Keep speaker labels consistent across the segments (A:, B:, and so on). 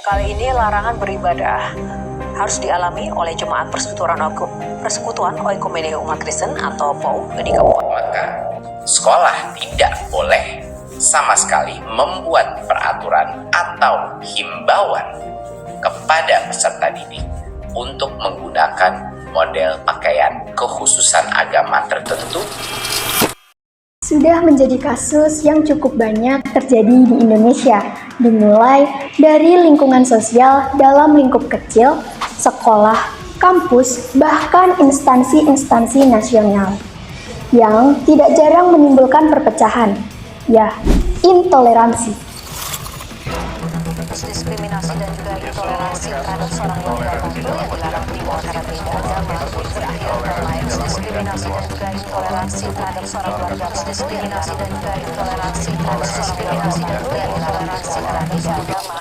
A: Kali ini larangan beribadah harus dialami oleh jemaat Persekutuan Oikumene Umat Kristen atau POU di Kabupaten.
B: Maka sekolah tidak boleh sama sekali membuat peraturan atau himbauan kepada peserta didik untuk menggunakan model pakaian kekhususan agama tertentu.
C: Sudah menjadi kasus yang cukup banyak terjadi di Indonesia, dimulai dari lingkungan sosial dalam lingkup kecil, sekolah, kampus, bahkan instansi-instansi nasional, yang tidak jarang menimbulkan perpecahan, ya, intoleransi.
A: Diskriminasi dan juga intoleransi terhadap seorang warga Bantul yang dilarang di perkara beda agama berakhir damai. Diskriminasi dan juga intoleransi terhadap seorang warga diskriminasi dan juga intoleransi terhadap seorang warga Bantul yang intoleransi terhadap beda agama.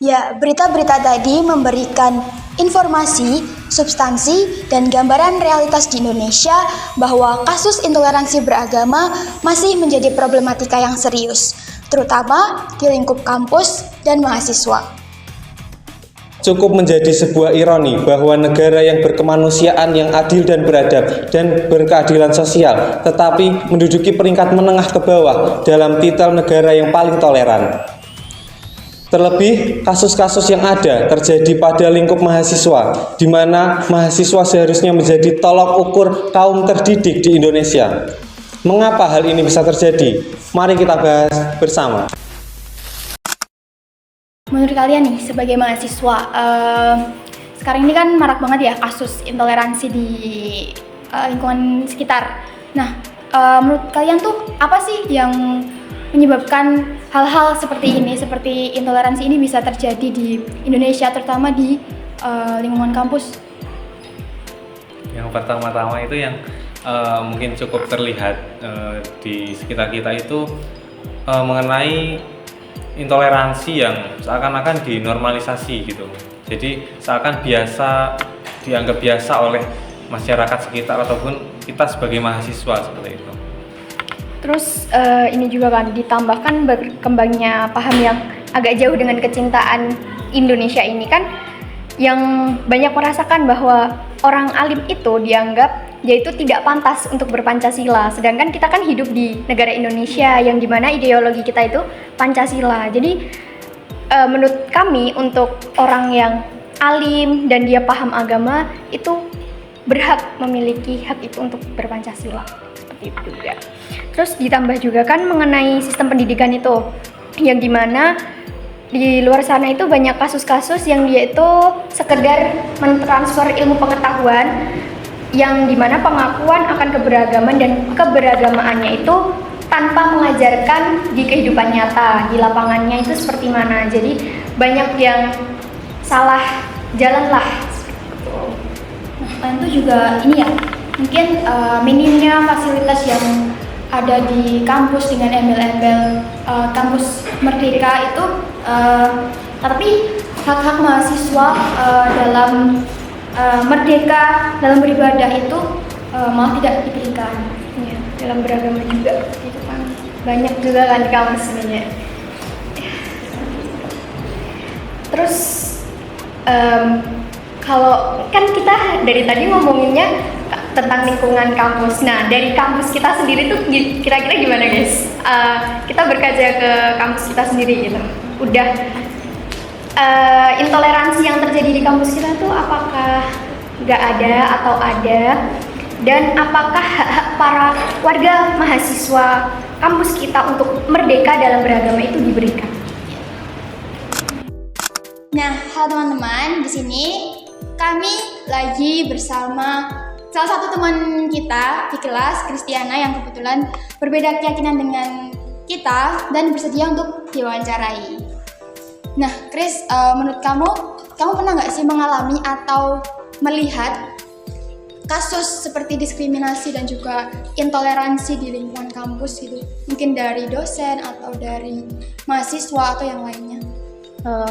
C: Ya, berita-berita tadi memberikan informasi, substansi, dan gambaran realitas di Indonesia bahwa kasus intoleransi beragama masih menjadi problematika yang serius, terutama di lingkup kampus dan mahasiswa.
D: Cukup menjadi sebuah ironi bahwa negara yang berkemanusiaan, yang adil dan beradab, dan berkeadilan sosial, tetapi menduduki peringkat menengah ke bawah dalam titel negara yang paling toleran. Terlebih, kasus-kasus yang ada terjadi pada lingkup mahasiswa, di mana mahasiswa seharusnya menjadi tolok ukur kaum terdidik di Indonesia. Mengapa hal ini bisa terjadi? Mari kita bahas bersama.
E: Menurut kalian nih, sebagai mahasiswa, sekarang ini kan marak banget ya kasus intoleransi di lingkungan sekitar. Nah, menurut kalian tuh apa sih yang menyebabkan hal-hal seperti ini, seperti intoleransi ini bisa terjadi di Indonesia, terutama di lingkungan kampus?
F: Yang pertama-tama itu yang mungkin cukup terlihat di sekitar kita itu mengenai intoleransi yang seakan-akan dinormalisasi gitu. Jadi seakan dianggap biasa oleh masyarakat sekitar ataupun kita sebagai mahasiswa seperti itu.
E: Terus ini juga kan ditambahkan berkembangnya paham yang agak jauh dengan kecintaan Indonesia ini kan, yang banyak merasakan bahwa orang alim itu dianggap yaitu tidak pantas untuk berpancasila, sedangkan kita kan hidup di negara Indonesia yang dimana ideologi kita itu Pancasila. Jadi menurut kami, untuk orang yang alim dan dia paham agama itu berhak memiliki hak itu untuk berpancasila, seperti itu juga. Terus ditambah juga kan mengenai sistem pendidikan itu, yang dimana di luar sana itu banyak kasus-kasus yang dia itu sekedar mentransfer ilmu pengetahuan, yang dimana pengakuan akan keberagaman dan keberagamaannya itu tanpa mengajarkan di kehidupan nyata, di lapangannya itu seperti mana. Jadi banyak yang salah jalan lah. Nah, selain itu juga ini ya, mungkin minimnya fasilitas yang ada di kampus dengan embel-embel kampus merdeka itu, tapi hak-hak mahasiswa dalam merdeka dalam beribadah itu malah tidak diberikan ya, dalam beragama juga itu kan banyak juga kan di kampus sebenarnya. Terus kalau kan kita dari tadi ngomonginnya tentang lingkungan kampus. Nah, dari kampus kita sendiri tuh kira-kira gimana guys? Kita berkaca ke kampus kita sendiri gitu. Udah intoleransi yang terjadi di kampus kita tuh apakah nggak ada atau ada? Dan apakah hak-hak para warga mahasiswa kampus kita untuk merdeka dalam beragama itu diberikan?
G: Nah, halo teman-teman, di sini kami lagi bersama salah satu teman kita di kelas, Kristiana, yang kebetulan berbeda keyakinan dengan kita dan bersedia untuk diwawancarai. Nah, Kris, menurut kamu pernah nggak sih mengalami atau melihat kasus seperti diskriminasi dan juga intoleransi di lingkungan kampus gitu? Mungkin dari dosen atau dari mahasiswa atau yang lainnya?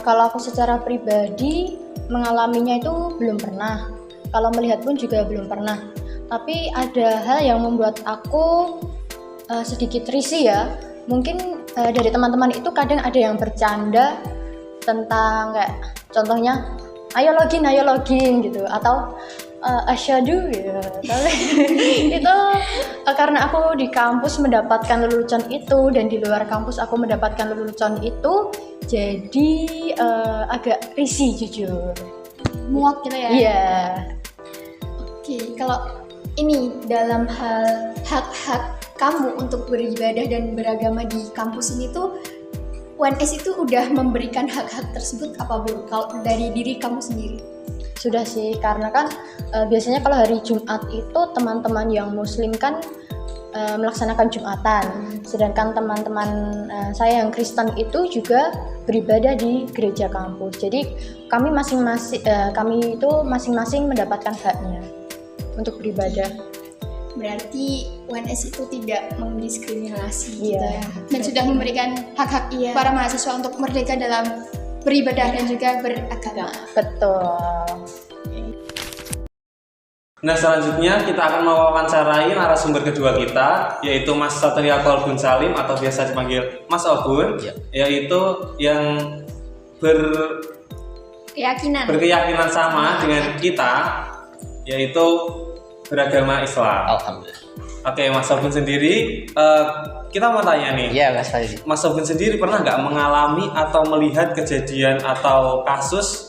H: Kalau aku secara pribadi mengalaminya itu belum pernah. Kalau melihat pun juga belum pernah. Tapi ada hal yang membuat aku sedikit risih ya. Mungkin dari teman-teman itu kadang ada yang bercanda tentang kayak contohnya ayo login gitu, atau asyhadu ya. Tapi itu karena aku di kampus mendapatkan lelucon itu dan di luar kampus aku mendapatkan lelucon itu, jadi agak risih jujur.
G: Muak gitu ya.
H: Iya.
E: Oke, kalau ini dalam hal hak-hak kamu untuk beribadah dan beragama di kampus ini tuh, UNS itu udah memberikan hak-hak tersebut apa belum? Kalau dari diri kamu sendiri?
H: Sudah sih, karena kan biasanya kalau hari Jumat itu teman-teman yang muslim kan melaksanakan Jumatan, sedangkan teman-teman saya yang Kristen itu juga beribadah di gereja kampus. Jadi kami itu masing-masing mendapatkan haknya untuk beribadah.
E: Berarti UNS itu tidak mendiskriminasi gitu
H: Iya.
E: ya.
G: Dan sudah memberikan hak-hak para mahasiswa untuk merdeka dalam beribadah dan juga beragama.
H: Betul.
F: Nah, selanjutnya kita akan mewawancarai narasumber kedua kita, yaitu Mas Satria Kolbun Salim atau biasa dipanggil Mas Obun, yaitu yang berkeyakinan sama dengan kita, yaitu beragama Islam.
I: Alhamdulillah.
F: Oke, Mas Obun sendiri, kita mau tanya nih.
I: Iya, Mas Fadzi.
F: Mas Obun sendiri pernah nggak mengalami atau melihat kejadian atau kasus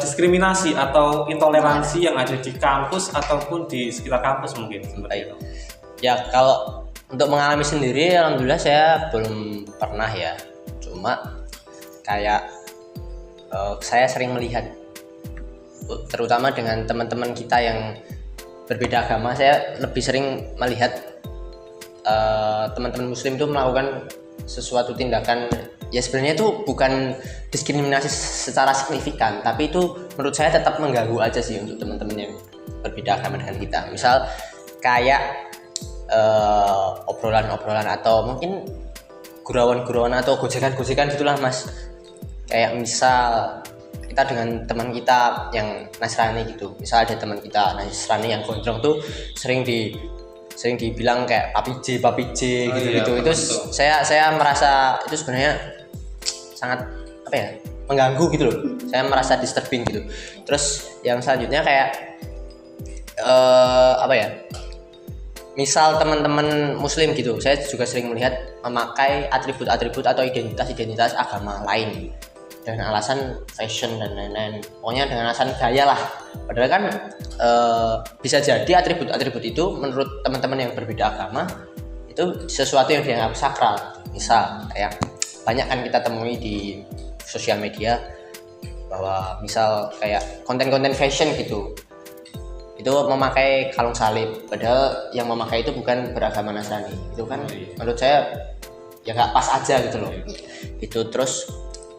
F: diskriminasi atau intoleransi yang ada di kampus ataupun di sekitar kampus mungkin seperti itu?
I: Ya, kalau untuk mengalami sendiri, alhamdulillah saya belum pernah ya. Cuma kayak saya sering melihat, terutama dengan teman-teman kita yang berbeda agama, saya lebih sering melihat teman-teman muslim itu melakukan sesuatu tindakan, ya sebenarnya itu bukan diskriminasi secara signifikan, tapi itu menurut saya tetap mengganggu aja sih untuk teman-teman yang berbeda agama dengan kita. Misal kayak obrolan-obrolan atau mungkin gurauan-gurauan atau gojekan-gojekan gitulah Mas. Kayak misal kita dengan teman kita yang Nasrani gitu, misal ada teman kita Nasrani yang gondrong tuh sering dibilang kayak papi J gitu-gitu. Itu saya merasa itu sebenarnya sangat mengganggu gitu loh. Saya merasa disturbing gitu. Terus yang selanjutnya kayak misal teman-teman muslim gitu, saya juga sering melihat memakai atribut-atribut atau identitas agama lain dengan alasan fashion dan lain-lain, pokoknya dengan alasan gaya lah. Padahal kan bisa jadi atribut-atribut itu menurut teman-teman yang berbeda agama itu sesuatu yang dianggap sakral. Misal kayak banyak kan kita temui di sosial media bahwa misal kayak konten-konten fashion gitu, itu memakai kalung salib, padahal yang memakai itu bukan beragama Nasrani. Itu kan menurut saya ya nggak pas aja gitu loh. Itu terus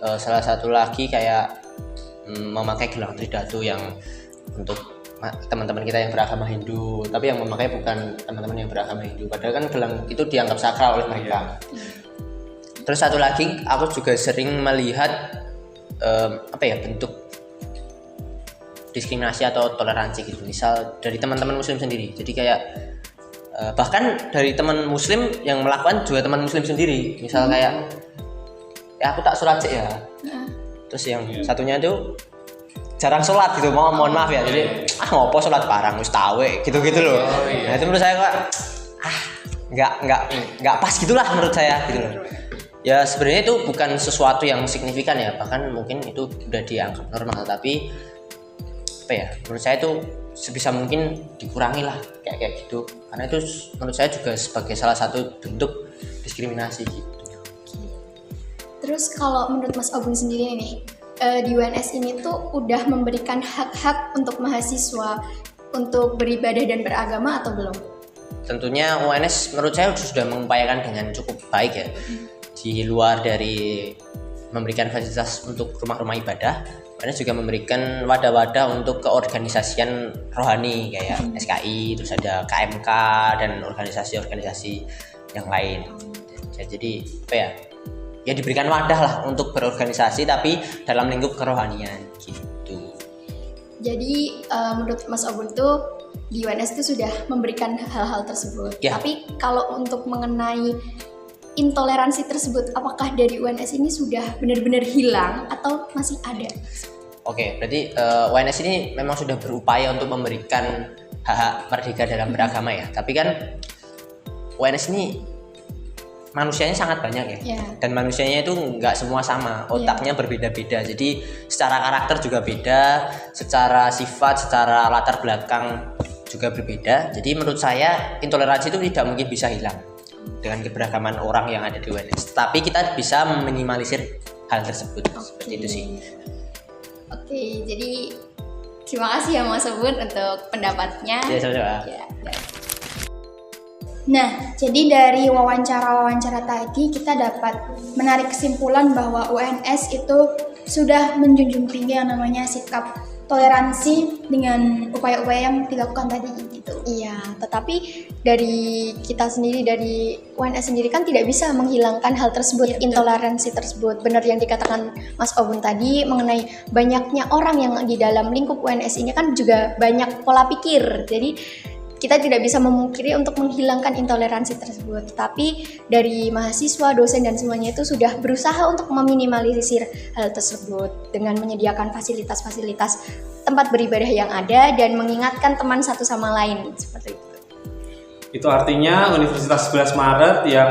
I: salah satu lagi kayak memakai gelang tridatu yang untuk teman-teman kita yang beragama Hindu, tapi yang memakai bukan teman-teman yang beragama Hindu, padahal kan gelang itu dianggap sakral oleh mereka. Terus satu lagi, aku juga sering melihat bentuk diskriminasi atau toleransi gitu, misal dari teman-teman muslim sendiri. Jadi kayak bahkan dari teman muslim yang melakukan juga teman muslim sendiri, misal kayak ya aku tak sholat sih ya, terus yang satunya itu jarang sholat gitu, mohon maaf ya, jadi ngopo sholat barang mustawe gitu loh. Nah itu menurut saya kok nggak pas gitulah menurut saya gitu loh. Ya sebenarnya itu bukan sesuatu yang signifikan ya, bahkan mungkin itu udah dianggap normal, tapi menurut saya itu sebisa mungkin dikurangi lah kayak gitu, karena itu menurut saya juga sebagai salah satu bentuk diskriminasi gitu.
E: Terus kalau menurut Mas Obun sendiri nih, di UNS ini tuh udah memberikan hak-hak untuk mahasiswa untuk beribadah dan beragama atau belum?
I: Tentunya UNS menurut saya sudah mengupayakan dengan cukup baik ya. Di luar dari memberikan fasilitas untuk rumah-rumah ibadah, UNS juga memberikan wadah-wadah untuk keorganisasian rohani kayak SKI, terus ada KMK dan organisasi-organisasi yang lain. Jadi ya diberikan wadah lah untuk berorganisasi tapi dalam lingkup kerohanian gitu.
E: Jadi menurut Mas Obun tuh di UNS itu sudah memberikan hal-hal tersebut.
I: Ya.
E: Tapi kalau untuk mengenai
G: intoleransi tersebut? Apakah dari UNS ini sudah benar-benar hilang atau masih ada?
I: Oke, berarti UNS ini memang sudah berupaya untuk memberikan hak merdeka dalam beragama ya. Tapi kan UNS ini manusianya sangat banyak ya. Dan manusianya itu nggak semua sama, otaknya berbeda-beda. Jadi secara karakter juga beda, secara sifat, secara latar belakang juga berbeda. Jadi menurut saya intoleransi itu tidak mungkin bisa hilang dengan keberagaman orang yang ada di UNS. Tapi kita bisa meminimalisir hal tersebut. Seperti itu sih.
G: Oke, jadi terima kasih ya Mas Sebut untuk pendapatnya.
I: Ya, sama-sama.
G: Nah, jadi dari wawancara-wawancara tadi kita dapat menarik kesimpulan bahwa UNS itu sudah menjunjung tinggi yang namanya sikap toleransi dengan upaya-upaya yang dilakukan tadi gitu.
H: Iya, tetapi dari kita sendiri, dari UNS sendiri kan tidak bisa menghilangkan hal tersebut, intoleransi tersebut. Benar yang dikatakan Mas Obun tadi mengenai banyaknya orang yang di dalam lingkup UNS ini kan juga banyak pola pikir. Jadi kita tidak bisa memungkiri untuk menghilangkan intoleransi tersebut. Tapi dari mahasiswa, dosen, dan semuanya itu sudah berusaha untuk meminimalisir hal tersebut dengan menyediakan fasilitas-fasilitas tempat beribadah yang ada dan mengingatkan teman satu sama lain seperti itu.
F: Itu artinya Universitas 11 Maret yang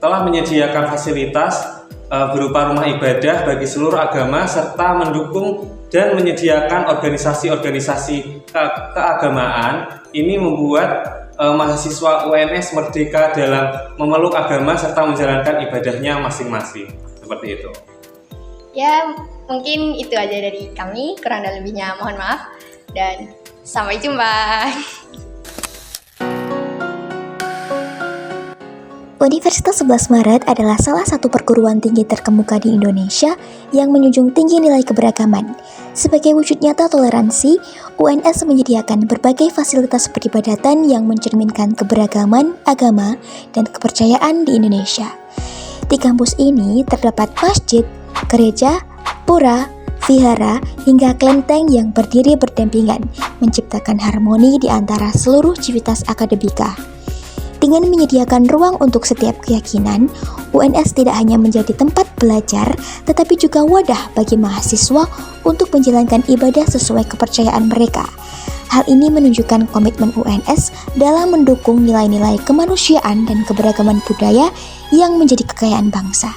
F: telah menyediakan fasilitas berupa rumah ibadah bagi seluruh agama serta mendukung dan menyediakan organisasi-organisasi keagamaan ini membuat mahasiswa UNS merdeka dalam memeluk agama serta menjalankan ibadahnya masing-masing. Seperti itu.
H: Ya, mungkin itu aja dari kami. Kurang dan lebihnya mohon maaf. Dan sampai jumpa.
J: Universitas 11 Maret adalah salah satu perguruan tinggi terkemuka di Indonesia yang menjunjung tinggi nilai keberagaman. Sebagai wujud nyata toleransi, UNS menyediakan berbagai fasilitas peribadatan yang mencerminkan keberagaman agama dan kepercayaan di Indonesia. Di kampus ini terdapat masjid, gereja, pura, vihara, hingga kelenteng yang berdiri berdampingan, menciptakan harmoni di antara seluruh civitas akademika. Dengan menyediakan ruang untuk setiap keyakinan, UNS tidak hanya menjadi tempat belajar, tetapi juga wadah bagi mahasiswa untuk menjalankan ibadah sesuai kepercayaan mereka. Hal ini menunjukkan komitmen UNS dalam mendukung nilai-nilai kemanusiaan dan keberagaman budaya yang menjadi kekayaan bangsa.